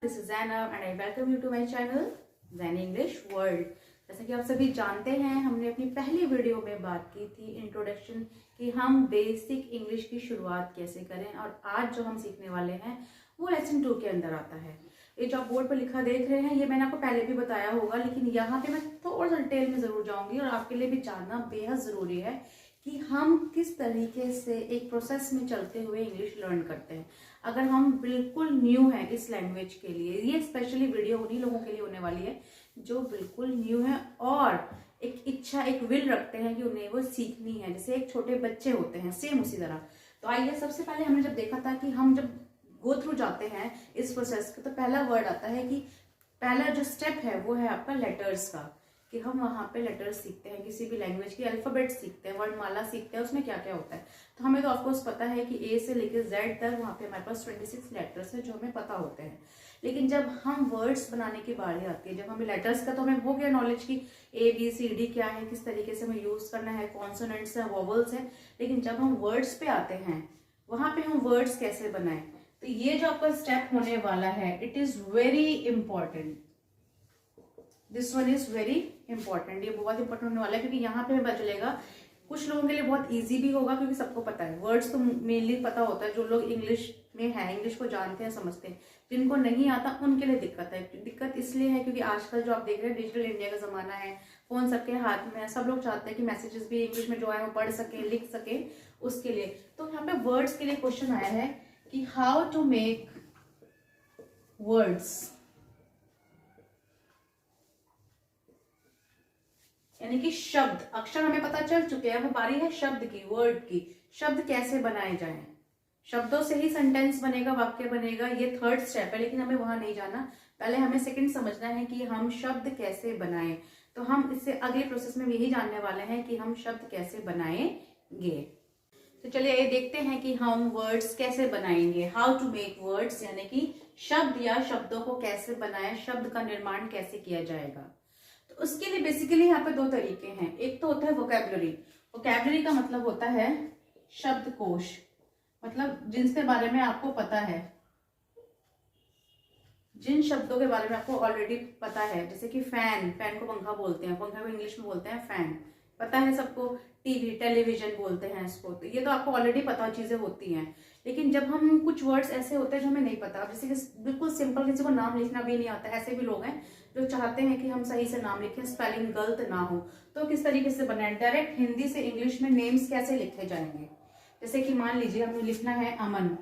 This is Zainab and I welcome you to my channel Zain English world. जैसा कि आप सभी जानते हैं, हमने अपनी पहली वीडियो में बात की थी इंट्रोडक्शन कि हम बेसिक इंग्लिश की शुरुआत कैसे करें, और आज जो हम सीखने वाले हैं वो लेसन 2 के अंदर आता है। ये जो आप बोर्ड पर लिखा देख रहे हैं ये मैंने आपको पहले भी बताया होगा, लेकिन यहाँ पे मैं थोड़ा सा डिटेल में ज़रूर जाऊँगी और आपके लिए भी जानना बेहद ज़रूरी है कि हम किस तरीके से एक प्रोसेस में चलते हुए इंग्लिश लर्न करते हैं। अगर हम बिल्कुल न्यू हैं इस लैंग्वेज के लिए, ये स्पेशली वीडियो उन्हीं लोगों के लिए होने वाली है जो बिल्कुल न्यू है और एक इच्छा, एक विल रखते हैं कि उन्हें वो सीखनी है, जैसे एक छोटे बच्चे होते हैं, सेम उसी तरह। तो आइए, सबसे पहले हमने जब देखा था कि हम जब गो थ्रू जाते हैं इस प्रोसेस का, तो पहला वर्ड आता है कि पहला जो स्टेप है वो है आपका लेटर्स का, कि हम वहाँ पे लेटर्स सीखते हैं, किसी भी लैंग्वेज की अल्फाबेट सीखते हैं, वर्णमाला सीखते हैं, उसमें क्या क्या होता है। तो हमें तो ऑफकोर्स पता है कि ए से लेकर जेड तक वहाँ पे हमारे पास 26 लेटर्स है जो हमें पता होते हैं। लेकिन जब हम वर्ड्स बनाने की बारी आती है, जब हमें लेटर्स का तो हमें हो गया नॉलेज की ए बी सी डी क्या है, किस तरीके से हमें यूज करना है, कॉन्सोनेंट्स है, वोवल्स है, लेकिन जब हम वर्ड्स पे आते हैं वहां पे हम वर्ड्स कैसे बनाएं, तो ये जो आपका स्टेप होने वाला है it is very important. This one is very important, ये बहुत इंपॉर्टेंट होने वाला है, क्योंकि यहाँ पे हमें पता चलेगा, कुछ लोगों के लिए बहुत इजी भी होगा क्योंकि सबको पता है, वर्ड्स तो मेनली पता होता है जो लोग इंग्लिश में है, इंग्लिश को जानते हैं, समझते हैं। जिनको नहीं आता उनके लिए दिक्कत है। दिक्कत इसलिए है क्योंकि आजकल जो आप देख रहे हैं डिजिटल इंडिया का जमाना है, फोन सबके हाथ में है, सब लोग चाहते हैं कि मैसेजेस भी इंग्लिश में जो है वो पढ़ सके, लिख सके, उसके लिए। तो यहाँ पे वर्ड्स के लिए क्वेश्चन आया है कि हाउ टू मेक वर्ड्स, यानी कि शब्द। अक्षर हमें पता चल चुके हैं, वो बारी है शब्द की, वर्ड की। शब्द कैसे बनाए जाएं, शब्दों से ही सेंटेंस बनेगा, वाक्य बनेगा, ये थर्ड स्टेप है, लेकिन हमें वहां नहीं जाना। पहले हमें सेकंड समझना है कि हम शब्द कैसे बनाएं। तो हम इससे अगले प्रोसेस में यही जानने वाले हैं कि हम शब्द कैसे बनाएंगे। तो चलिए ये देखते हैं कि हम वर्ड्स कैसे बनाएंगे। हाउ टू मेक वर्ड्स, यानी कि शब्द या शब्दों को कैसे बनाएं, शब्द का निर्माण कैसे किया जाएगा। तो उसके लिए बेसिकली यहाँ पे 2 तरीके हैं। एक तो होता है वोकैबुलरी। वोकैबुलरी का मतलब होता है शब्दकोश, मतलब जिनके बारे में आपको पता है, जिन शब्दों के बारे में आपको ऑलरेडी पता है, जैसे कि फैन, फैन को पंखा बोलते हैं, पंखा को इंग्लिश में बोलते हैं फैन, पता है सबको। टीवी, टेलीविजन बोलते हैं इसको, तो ये तो आपको ऑलरेडी पता चीजें होती हैं। लेकिन जब हम कुछ वर्ड्स ऐसे होते हैं जो हमें नहीं पता, जैसे कि बिल्कुल सिंपल किसी को नाम लिखना भी नहीं आता, ऐसे भी लोग हैं जो चाहते हैं कि हम सही से नाम लिखें, स्पेलिंग गलत ना हो, तो किस तरीके से बनाए, डायरेक्ट हिंदी से इंग्लिश में नेम्स कैसे लिखे जाएंगे। जैसे कि मान लीजिए हमें लिखना है अमन,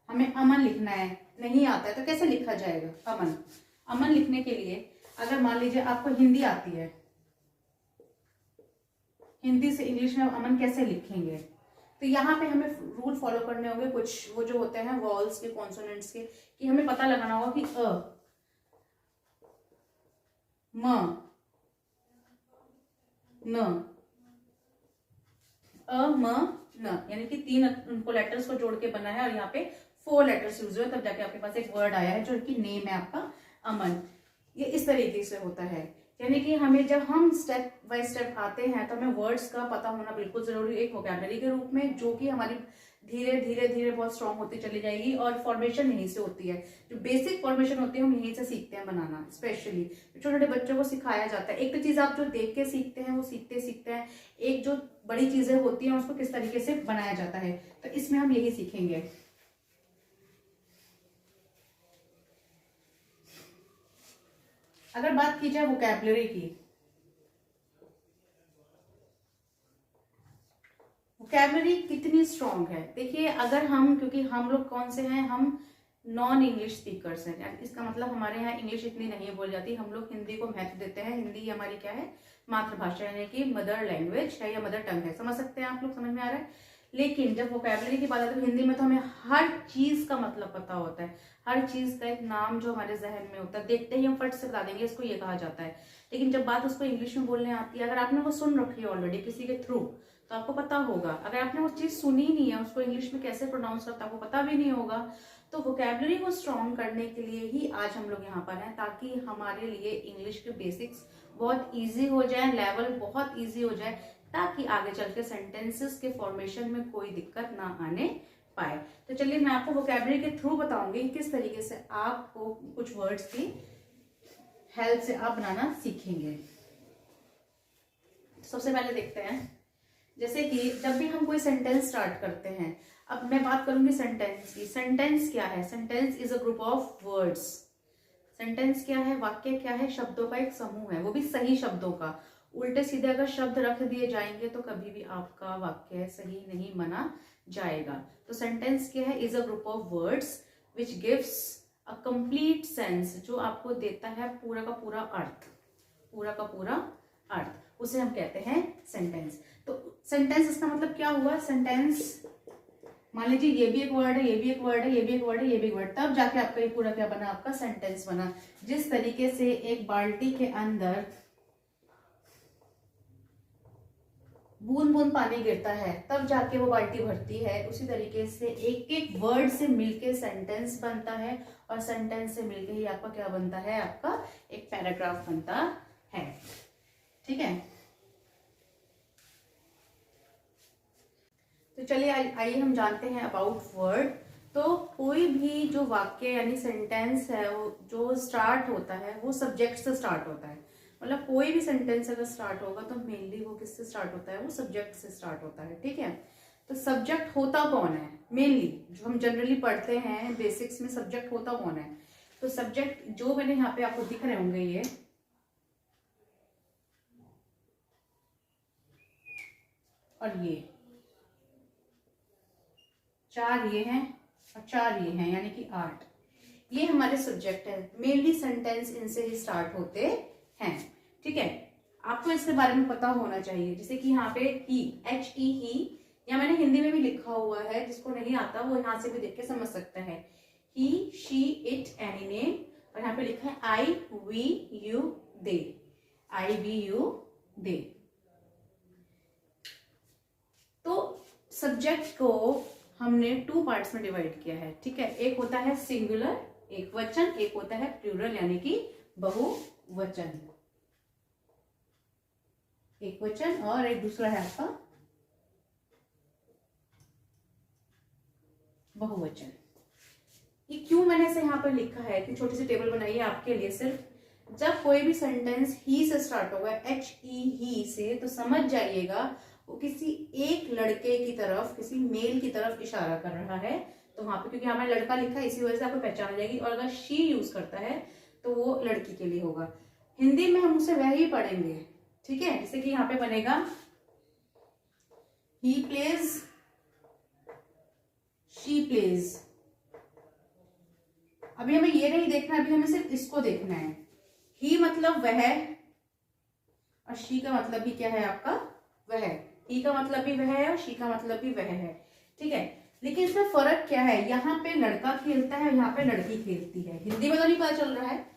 हमें अमन लिखना है, नहीं आता है तो कैसे लिखा जाएगा अमन। अमन लिखने के लिए अगर मान लीजिए आपको हिंदी आती है, हिंदी से इंग्लिश में अमन कैसे लिखेंगे, तो यहाँ पे हमें रूल फॉलो करने होंगे कुछ, वो जो होते हैं वॉल्स के, कॉन्सोनेंट्स के, कि हमें पता लगाना होगा कि अ, म, न, अ, म, न, यानी कि 3 उनको लेटर्स को जोड़ के बना है, और यहाँ पे 4 लेटर्स यूज हुए, तब जाके आपके पास एक वर्ड आया है जो कि नेम है आपका अमन। ये इस तरीके से होता है, यानी कि हमें जब हम स्टेप बाय स्टेप आते हैं तो हमें वर्ड्स का पता होना बिल्कुल जरूरी है, एक वोकैबुलरी के रूप में, जो कि हमारी धीरे धीरे धीरे बहुत स्ट्रांग होती चली जाएगी, और फॉर्मेशन यहीं से होती है। जो बेसिक फॉर्मेशन होती है हम यहीं से सीखते हैं बनाना, स्पेशली छोटे छोटे बच्चों को सिखाया जाता है। एक तो चीज आप जो देख के सीखते हैं वो सीखते सीखते हैं, एक जो बड़ी चीजें होती हैं उसको किस तरीके से बनाया जाता है, तो इसमें हम यही सीखेंगे। अगर बात की जाए वोकैबुलरी की, वोकैबुलरी कितनी स्ट्रांग है, देखिए अगर हम, क्योंकि हम लोग कौन से हैं, हम नॉन इंग्लिश स्पीकर्स हैं, इसका मतलब हमारे यहाँ इंग्लिश इतनी नहीं बोल जाती, हम लोग हिंदी को महत्व देते हैं। हिंदी हमारी क्या है, मातृभाषा, यानी कि मदर लैंग्वेज है या मदर टंग है, समझ सकते हैं आप लोग, समझ में आ रहा है। लेकिन जब वोकैबुलरी की बात आती है तो हिंदी में तो हमें हर चीज का मतलब पता होता है, हर चीज का एक नाम जो हमारे जहन में होता है, देखते ही हम फट से बता देंगे इसको ये कहा जाता है। लेकिन जब बात उसको इंग्लिश में बोलने आती है, अगर आपने वो सुन रखी है ऑलरेडी किसी के थ्रू, तो आपको पता होगा। अगर आपने वो चीज सुनी नहीं है, उसको इंग्लिश में कैसे प्रोनाउंस करता है आपको पता भी नहीं होगा। तो वोकैबुलरी को स्ट्रॉन्ग करने के लिए ही आज हम लोग यहाँ पर हैं, ताकि हमारे लिए इंग्लिश के बेसिक्स बहुत इजी हो जाए, लेवल बहुत इजी हो जाए, ताकि आगे चल के सेंटेंसेस के फॉर्मेशन में कोई दिक्कत ना आने पाए। तो चलिए मैं आपको वोकैबुलरी के थ्रू बताऊंगी किस तरीके से आपको कुछ वर्ड्स की हेल्प से आप बनाना सीखेंगे। सबसे पहले देखते हैं, जैसे कि जब भी हम कोई सेंटेंस स्टार्ट करते हैं, अब मैं बात करूंगी सेंटेंस की। सेंटेंस क्या है? Sentence is a group of words. Sentence क्या है? वाक्य क्या है? शब्दों का एक समूह है, वो भी सही शब्दों का। उल्टे सीधे अगर शब्द रख दिए जाएंगे तो कभी भी आपका वाक्य सही नहीं माना जाएगा। तो सेंटेंस क्या है? Is a group of words which gives a complete sense, जो आपको देता है पूरा का पूरा अर्थ, पूरा का पूरा अर्थ, उसे हम कहते हैं सेंटेंस। तो सेंटेंस इसका मतलब क्या हुआ? सेंटेंस मान लीजिए ये भी एक वर्ड है, ये भी एक वर्ड है, ये भी एक वर्ड है, ये भी एक वर्ड, तब जाके आपका ये पूरा क्या बना? आपका सेंटेंस बना। जिस तरीके से एक बाल्टी के अंदर बूंद बूंद पानी गिरता है तब जाके वो बाल्टी भरती है, उसी तरीके से एक एक वर्ड से मिलके सेंटेंस बनता है, और सेंटेंस से मिलके ही आपका क्या बनता है? आपका एक पैराग्राफ बनता है। ठीक है, तो चलिए आइए हम जानते हैं अबाउट वर्ड। तो कोई भी जो वाक्य यानी सेंटेंस है वो जो स्टार्ट होता है वो सब्जेक्ट से स्टार्ट होता है। मतलब कोई भी सेंटेंस अगर स्टार्ट होगा तो मेनली वो किससे स्टार्ट होता है? वो सब्जेक्ट से स्टार्ट होता है। ठीक है, तो सब्जेक्ट होता कौन है? मेनली जो हम जनरली पढ़ते हैं बेसिक्स में, सब्जेक्ट होता कौन है? तो सब्जेक्ट जो मैंने यहाँ पे आपको दिख रहे होंगे, ये और ये चार ये हैं और चार ये हैं, यानी कि 8, ये हमारे सब्जेक्ट है। मेनली सेंटेंस इनसे ही स्टार्ट होते हैं। ठीक है, आपको इसके बारे में पता होना चाहिए। जैसे कि यहाँ पे ही, HE ही, या मैंने हिंदी में भी लिखा हुआ है, जिसको नहीं आता वो यहाँ से भी देख के समझ सकता है। He, she, it, any name, और यहाँ पे लिखा है I, we, you, they. I, we, you, they. तो सब्जेक्ट को हमने 2 पार्ट्स में डिवाइड किया है। ठीक है, एक होता है सिंगुलर, एक वचन, एक होता है प्लूरल यानी कि बहुवचन। एक वचन और एक दूसरा है आपका बहुवचन। ये क्यों मैंने इसे यहाँ पर लिखा है कि छोटी सी टेबल बनाई है आपके लिए सिर्फ। जब कोई भी सेंटेंस ही से स्टार्ट होगा, HE ही से, तो समझ जाइएगा वो किसी एक लड़के की तरफ, किसी मेल की तरफ इशारा कर रहा है। तो वहां पे क्योंकि यहाँ मैंने लड़का लिखा है इसी वजह से आपको पहचान जाएगी, और अगर शी यूज करता है तो वो लड़की के लिए होगा। हिंदी में हम उसे वह ही पढ़ेंगे। ठीक है, जैसे कि यहाँ पे बनेगा ही प्लेज, शी प्लेज। अभी हमें ये नहीं देखना, अभी हमें सिर्फ इसको देखना है। ही मतलब वह, और शी का मतलब भी क्या है आपका? वह। ही का मतलब भी वह है और शी का मतलब भी वह है। ठीक है, लेकिन इसमें फर्क क्या है? यहाँ पे लड़का खेलता है, यहाँ पे लड़की खेलती है। हिंदी में तो नहीं पता चल रहा है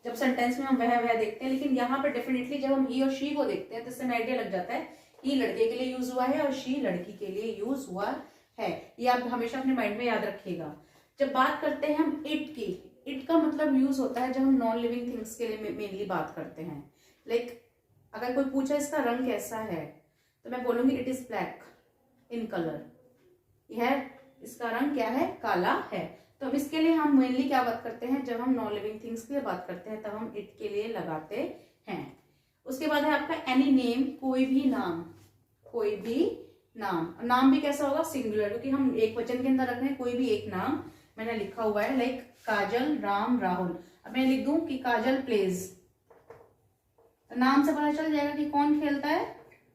जब सेंटेंस में हम वह देखते हैं, लेकिन यहाँ पे डेफिनेटली जब हम ही और शी को देखते हैं तो इससे आइडिया लग जाता है ही लड़के के लिए यूज हुआ है और शी लड़की के लिए यूज हुआ है। ये आप हमेशा अपने माइंड में याद रखिएगा। जब बात करते हैं हम इट की, इट का मतलब यूज होता है जब हम नॉन लिविंग थिंग्स के लिए मेनली बात करते हैं। लाइक अगर कोई पूछे इसका रंग कैसा है तो मैं बोलूंगी it is black in colour. यह इसका रंग क्या है? काला है। तो अब इसके लिए हम मेनली क्या बात करते हैं? जब हम नॉन लिविंग थिंग्स के लिए बात करते हैं तब हम इट के लिए लगाते हैं। उसके बाद है आपका एनी नेम, कोई भी नाम, कोई भी नाम। नाम भी कैसा होगा? सिंगुलर, क्योंकि हम एक वचन के अंदर रख रहे हैं कोई भी एक नाम। मैंने लिखा हुआ है लाइक काजल, राम, राहुल। अब मैं लिख दूं कि काजल प्लेज, तो नाम से पता चल जाएगा कि कौन खेलता है?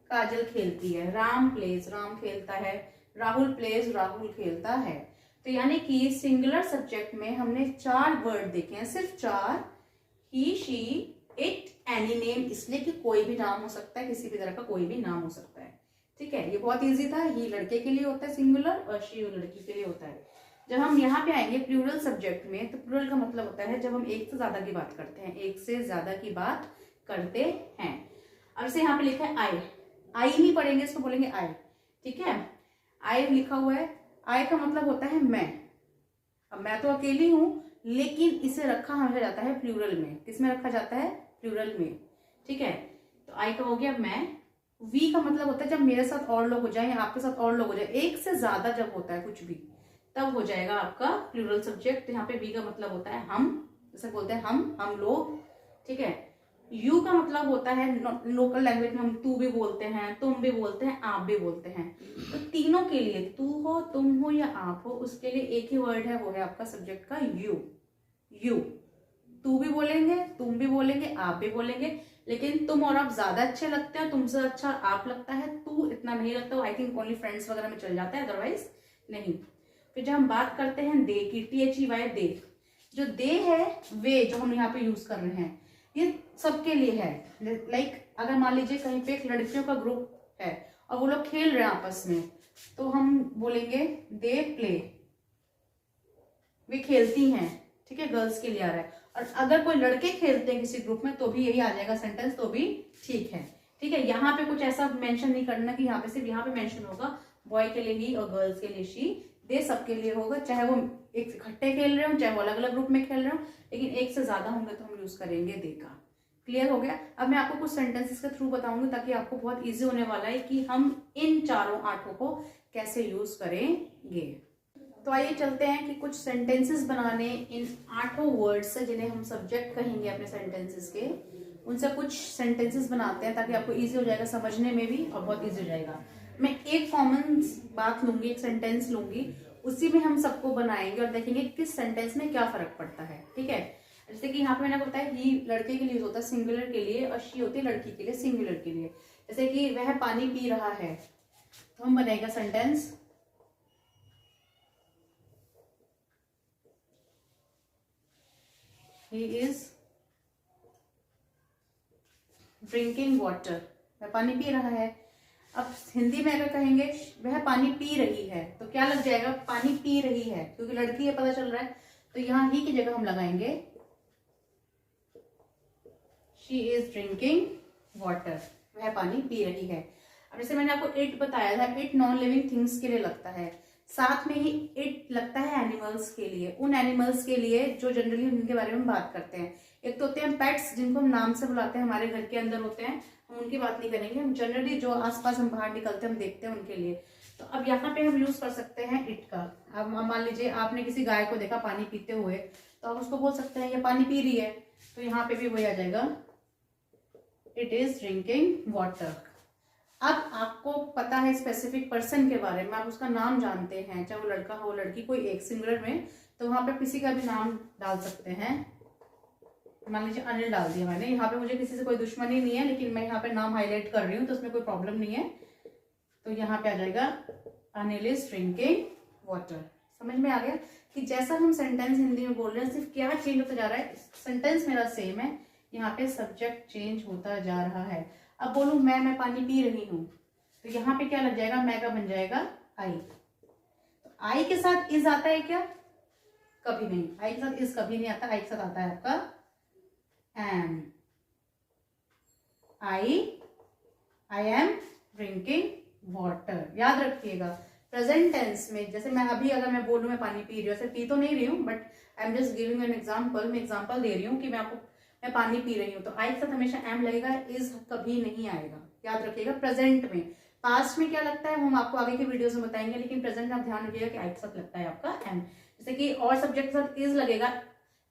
काजल खेलती है। राम प्लेज, राम खेलता है। राहुल प्लेज, राहुल खेलता है। तो यानी कि सिंगुलर सब्जेक्ट में हमने 4 वर्ड देखे हैं, सिर्फ 4। ही, शी, इट, एनी नेम, इसलिए कि कोई भी नाम हो सकता है, किसी भी तरह का कोई भी नाम हो सकता है। ठीक है, ये बहुत इजी था। ही लड़के के लिए होता है सिंगुलर और शी लड़की के लिए होता है। जब हम यहाँ पे आएंगे प्लूरल सब्जेक्ट में, तो प्लूरल का मतलब होता है जब हम एक से ज्यादा की बात करते हैं, एक से ज्यादा की बात करते हैं। अब से यहाँ पे लिखा है आई, आई नहीं पढ़ेंगे, इसको बोलेंगे आई। ठीक है, आई लिखा हुआ है। आई का मतलब होता है मैं। अब मैं तो अकेली हूं, लेकिन इसे रखा हमेशा जाता है प्लूरल में। किसमें रखा जाता है? प्लूरल में। ठीक है, तो आई का हो गया मैं। वी का मतलब होता है जब मेरे साथ और लोग हो जाए या आपके साथ और लोग हो जाए, एक से ज्यादा जब होता है कुछ भी, तब हो जाएगा आपका प्लूरल सब्जेक्ट। यहाँ पे वी का मतलब होता है हम, जैसे बोलते हैं हम लोग, ठीक है। यू का मतलब होता है लोकल लैंग्वेज में हम तू भी बोलते हैं, तुम भी बोलते हैं, आप भी बोलते हैं। तो तीनों के लिए, तू हो, तुम हो या आप हो, उसके लिए एक ही वर्ड है, वो है आपका सब्जेक्ट का यू। यू, तू भी बोलेंगे, तुम भी बोलेंगे, आप भी बोलेंगे, लेकिन तुम और आप ज्यादा अच्छे लगते हैं, तुमसे अच्छा आप लगता है, तू इतना नहीं लगता। आई थिंक ओनली फ्रेंड्स वगैरह में चल जाता है, अदरवाइज नहीं। फिर जब हम बात करते हैं दे की, THEY दे, जो दे है वे जो हम यहाँ पे यूज कर रहे हैं, ये सबके लिए है। लाइक अगर मान लीजिए कहीं पे एक लड़कियों का ग्रुप है और वो लोग खेल रहे हैं आपस में, तो हम बोलेंगे दे प्ले, वे खेलती हैं, ठीक है, गर्ल्स के लिए आ रहा है। और अगर कोई लड़के खेलते हैं किसी ग्रुप में तो भी यही आ जाएगा सेंटेंस, तो भी ठीक है, ठीक है। यहाँ पे कुछ ऐसा मेंशन नहीं करना कि यहाँ पे सिर्फ यहाँ पे मेंशन होगा बॉय के लिए ही और गर्ल्स के लिए शी। दे सबके लिए होगा, चाहे वो एक इकट्ठे खेल रहे हो, चाहे वो अलग अलग ग्रुप में खेल रहे हो, लेकिन एक से ज्यादा होंगे तो हम यूज करेंगे दे का। क्लियर हो गया। अब मैं आपको कुछ सेंटेंसेस के थ्रू बताऊंगी ताकि आपको बहुत इजी होने वाला है कि हम इन चारों आठों को कैसे यूज करेंगे। तो आइए चलते हैं कि कुछ सेंटेंसेस बनाने इन आठों वर्ड्स से जिन्हें हम सब्जेक्ट कहेंगे अपने सेंटेंसेस के, उनसे कुछ सेंटेंसेस बनाते हैं ताकि आपको इजी हो जाएगा समझने में भी और बहुत इजी हो जाएगा। मैं एक कॉमन बात लूंगी, एक सेंटेंस लूंगी, उसी में हम सबको बनाएंगे और देखेंगे किस सेंटेंस में क्या फर्क पड़ता है, ठीक है। जैसे कि यहाँ पे मैंने बताया ही लड़के के लिए यूज होता है सिंगुलर के लिए और शी होती है लड़की के लिए सिंगुलर के लिए। जैसे कि वह पानी पी रहा है, तो हम बनाएगा sentence he is drinking water, वह पानी पी रहा है। अब हिंदी में अगर कहेंगे वह पानी पी रही है, तो क्या लग जाएगा, पानी पी रही है, क्योंकि लड़की है पता चल रहा है, तो यहाँ ही की जगह हम लगाएंगे शी इज ड्रिंकिंग वाटर, वह पानी पी रही है। अब जैसे मैंने आपको इट बताया था, इट नॉन लिविंग थिंग्स के लिए लगता है, साथ में ही इट लगता है एनिमल्स के लिए, उन एनिमल्स के लिए जो जनरली उनके बारे में बात करते हैं। एक तो होते हैं पेट्स जिनको हम नाम से बुलाते हैं, हमारे घर के अंदर होते हैं, हम उनकी बात नहीं करेंगे, हम जनरली जो आसपास हम बाहर निकलते हैं हम देखते हैं उनके लिए। तो अब यहाँ पे हम यूज कर सकते हैं इट का। अब मान लीजिए आपने किसी गाय को देखा पानी पीते हुए, तो आप उसको बोल सकते हैं ये पानी पी रही है, तो यहाँ पे भी वही आ जाएगा इट इज ड्रिंकिंग वाटर। अब आपको पता है स्पेसिफिक पर्सन के बारे में, आप उसका नाम जानते हैं, चाहे वो लड़का हो लड़की, कोई एक सिंगुलर में, तो वहां पे किसी का भी नाम डाल सकते हैं। मान लीजिए अनिल डाल दिया मैंने, यहाँ पे मुझे किसी से कोई दुश्मनी नहीं है, लेकिन मैं यहाँ पे नाम हाईलाइट कर रही हूँ तो उसमें कोई प्रॉब्लम नहीं है। तो यहाँ पे आ जाएगा अनिल इज ड्रिंकिंग वाटर। समझ में आ गया कि जैसा हम सेंटेंस हिंदी में बोल रहे हैं, सिर्फ क्या चेंज होता जा रहा है, सेंटेंस मेरा सेम है, यहाँ पे सब्जेक्ट चेंज होता जा रहा है। अब बोलूं मैं पानी पी रही हूं, तो यहाँ पे क्या लग जाएगा, मैं का बन जाएगा आई। तो आई के साथ इज आता है क्या, कभी नहीं, आई के साथ इज कभी नहीं आता, आई के साथ आता है आपका am. I am drinking water, याद रखिएगा। प्रेजेंट टेंस में जैसे मैं अभी अगर मैं बोलूं मैं पानी पी रही हूँ, ऐसे पी तो नहीं रही हूँ, but I am just giving an example, मैं एग्जाम्पल दे रही हूँ कि मैं पानी पी रही हूँ, तो आई के साथ हमेशा एम लगेगा, इज कभी नहीं आएगा, याद रखिएगा। प्रेजेंट में, पास्ट में क्या लगता है वो हम आपको आगे के वीडियोस में बताएंगे, लेकिन प्रेजेंट में आप ध्यान रखिएगा कि आई के साथ लगता है आपका एम। जैसे कि और सब्जेक्ट के साथ इज लगेगा,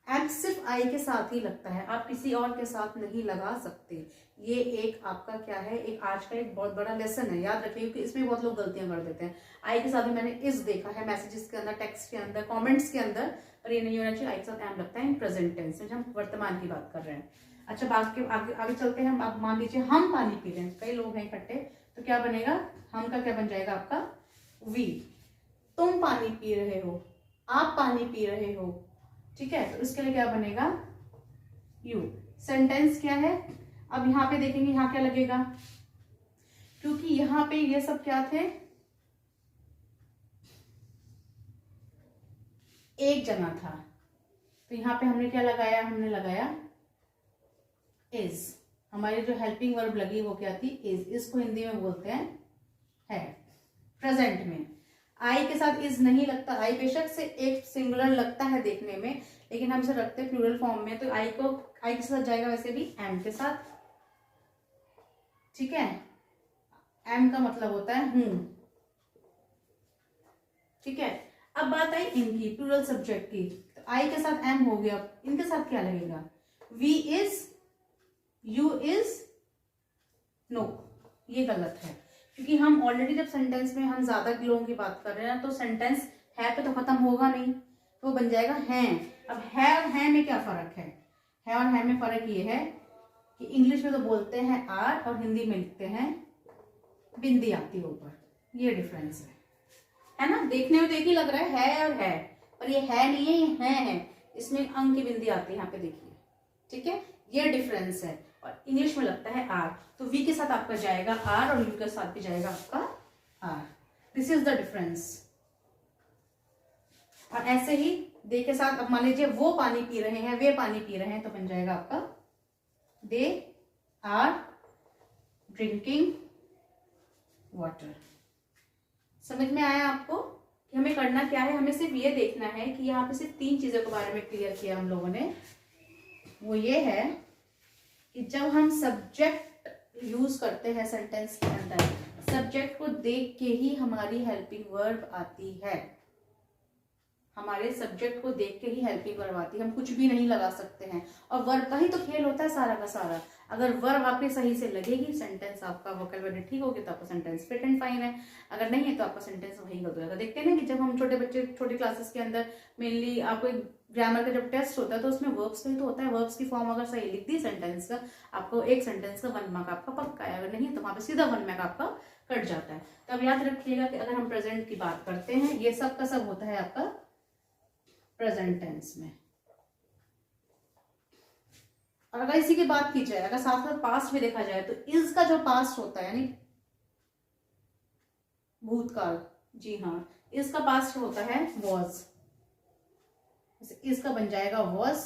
एम सिर्फ आई के साथ ही लगता है, आप किसी और के साथ नहीं लगा सकते। ये एक आपका क्या है, एक आज का एक बहुत बड़ा लेसन है, याद रखिए, क्योंकि इसमें बहुत लोग गलतियां कर देते हैं। आई के साथ भी मैंने इस देखा है मैसेजेस के अंदर, टेक्स्ट के अंदर, कमेंट्स के अंदर, पर ये नहीं होना चाहिए। आई के साथ एम लगता है इन प्रेजेंट टेंस में, हम वर्तमान की बात कर रहे हैं। अच्छा, बात आगे चलते हैं। अब मान लीजिए हम पानी पी रहे हैं, कई लोग हैं इकट्ठे, तो क्या बनेगा, हम का क्या बन जाएगा आपका वी। तुम पानी पी रहे हो, आप पानी पी रहे हो, ठीक है, तो इसके लिए क्या बनेगा यू। सेंटेंस क्या है, अब यहाँ पे देखेंगे यहाँ क्या लगेगा, क्योंकि यहाँ पे ये सब क्या थे, एक जना था, तो यहाँ पे हमने क्या लगाया, हमने लगाया इज। हमारी जो हेल्पिंग वर्ब लगी वो क्या थी, इज। इसको हिंदी में बोलते हैं है। प्रेजेंट में आई के साथ इज नहीं लगता, आई बेशक से एक सिंगुलर लगता है देखने में, लेकिन हम इसे रखते हैं प्लूरल फॉर्म में, तो आई के साथ जाएगा वैसे भी एम के साथ, ठीक है। एम का मतलब होता है हूं, ठीक है। अब बात आई इनकी प्लूरल सब्जेक्ट की, तो आई के साथ एम हो गया, इनके साथ क्या लगेगा? We is, you is, no, ये गलत है, क्योंकि हम ऑलरेडी जब सेंटेंस में हम ज्यादा लोगों की बात कर रहे हैं तो सेंटेंस है पे तो खत्म होगा नहीं, तो बन जाएगा हैं। अब है और हैं में क्या फर्क है? है और हैं में फर्क ये है कि इंग्लिश में तो बोलते हैं आर और हिंदी में लिखते हैं बिंदी आती है ऊपर, ये डिफरेंस है ना। देखने में तो एक ही लग रहा है और है, पर ये है नहीं है, ये है। इसमें अंक की बिंदी आती है, यहाँ पे देखिए, ठीक है, ये डिफरेंस है। और इंग्लिश में लगता है आर, तो वी के साथ आपका जाएगा आर और यू के साथ भी जाएगा आपका are. This is the difference. और ऐसे ही दे के साथ, अब मान लीजिए वो पानी पी रहे हैं, वे पानी पी रहे हैं, तो बन जाएगा आपका दे आर ड्रिंकिंग वाटर। समझ में आया आपको कि हमें करना क्या है? हमें सिर्फ ये देखना है कि यहाँ पे सिर्फ 3 चीजों के बारे में क्लियर किया हम लोगों ने। वो ये है कि जब हम सब्जेक्ट यूज करते हैं सेंटेंस के अंदर, सब्जेक्ट को देख के ही हमारी हेल्पिंग वर्ब आती है। हमारे सब्जेक्ट को देख के ही हेल्पिंग वर्ब आती है, हम कुछ भी नहीं लगा सकते हैं। और वर्ब का ही तो खेल होता है सारा का सारा। अगर वर्ब आपके सही से लगेगी, सेंटेंस आपका वोकैबुलरी ठीक होगी, तो आपका सेंटेंस फिट एंड फाइन है। अगर नहीं है तो आपका सेंटेंस वही गलत हो जाएगा। देखते हैं ना कि जब हम छोटे बच्चे छोटी क्लासेस के अंदर मेनली आपको ग्रामर का जब टेस्ट होता है तो उसमें वर्ब्स का ही तो होता है। वर्ब्स की फॉर्म अगर सही लिख दी सेंटेंस का, आपको एक सेंटेंस का 1 मार्क आपका पक्का है। अगर नहीं तो वहां पे सीधा 1 मार्क आपका कट जाता है। तो अब याद रखिएगा कि अगर हम प्रेजेंट की बात करते हैं, ये सब का सब होता है आपका प्रेजेंट टेंस में। और अगर इसी की बात की जाए, अगर साथ साथ पास्ट में देखा जाए, तो इज का जो पास्ट होता है यानी भूतकाल, जी हाँ, इज का पास्ट होता है वॉज। इज का बन जाएगा वॉज।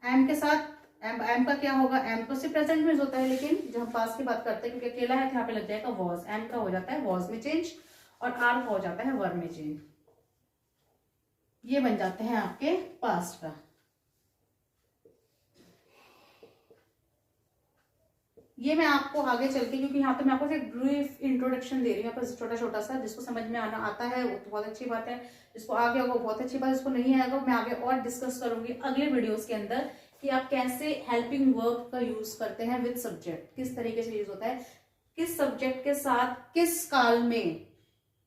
एम के साथ एम का क्या होगा? एम तो सिर्फ प्रेजेंट में होता है, लेकिन जब हम पास्ट की बात करते हैं, क्योंकि अकेला है तो यहाँ पे लग जाएगा वॉज। एम का हो जाता है वॉज में चेंज और आर का हो जाता है वर में चेंज। ये बन जाते हैं आपके पास्ट का। ये मैं आपको आगे चल के, क्योंकि यहाँ पे मैं आपको एक ब्रीफ इंट्रोडक्शन दे रही हूँ, आपको छोटा छोटा सा, जिसको समझ में आना आता है वो तो बहुत अच्छी बात है, जिसको आ गया वो बहुत अच्छी बात, जिसको नहीं आएगा मैं आगे और डिस्कस करूंगी अगले वीडियोस के अंदर कि आप कैसे हेल्पिंग वर्ब का यूज करते हैं विद सब्जेक्ट, किस तरीके से यूज होता है, किस सब्जेक्ट के साथ किस काल में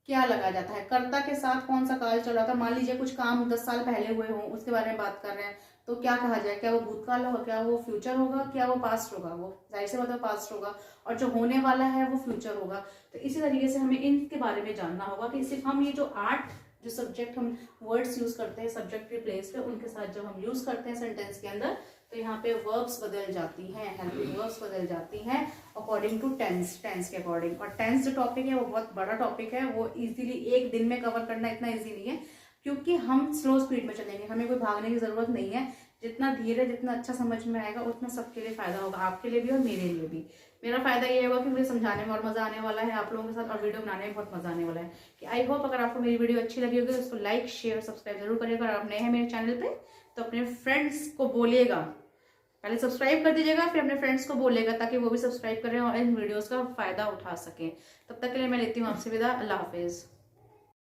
क्या लगा जाता है, कर्ता के साथ कौन सा काल चल रहा था। मान लीजिए कुछ काम 10 साल पहले हुए हों, उसके बारे में बात कर रहे हैं, तो क्या कहा जाए? क्या वो भूतकाल होगा, क्या वो फ्यूचर होगा, क्या वो पास्ट होगा? वो जाहिर सी बात है पास्ट होगा। और जो होने वाला है वो फ्यूचर होगा। तो इसी तरीके से हमें इनके बारे में जानना होगा कि सिर्फ हम ये जो 8 जो सब्जेक्ट हम वर्ड्स यूज करते हैं सब्जेक्ट के प्लेस पे, उनके साथ जब हम यूज करते हैं सेंटेंस के अंदर, तो यहाँ पे वर्ब्स बदल जाती हैं, हेल्पिंग वर्ब्स बदल जाती हैं अकॉर्डिंग टू टेंस, टेंस के अकॉर्डिंग। और टेंस जो टॉपिक है वो बहुत बड़ा टॉपिक है, वो इजीली एक दिन में कवर करना इतना इजी नहीं है, क्योंकि हम स्लो स्पीड में चलेंगे, हमें कोई भागने की जरूरत नहीं है। जितना धीरे, जितना अच्छा समझ में आएगा, उतना सबके लिए फायदा होगा, आपके लिए भी और मेरे लिए भी। मेरा फायदा ये होगा कि मुझे समझाने में और मजा आने वाला है आप लोगों के साथ, और वीडियो बनाने में बहुत मजा आने वाला है। कि आई होप अगर आपको मेरी वीडियो अच्छी लगी होगी तो उसको लाइक शेयर सब्सक्राइब जरूर करिएगा। अगर आप नए हैं मेरे चैनल पे तो अपने फ्रेंड्स को बोलिएगा, पहले सब्सक्राइब कर दीजिएगा, फिर अपने फ्रेंड्स को बोलेगा ताकि वो भी सब्सक्राइब करें और इन वीडियोस का फायदा उठा सकें। तब तक के लिए मैं लेती हूँ आपसे विदा। अल्लाह हाफिज।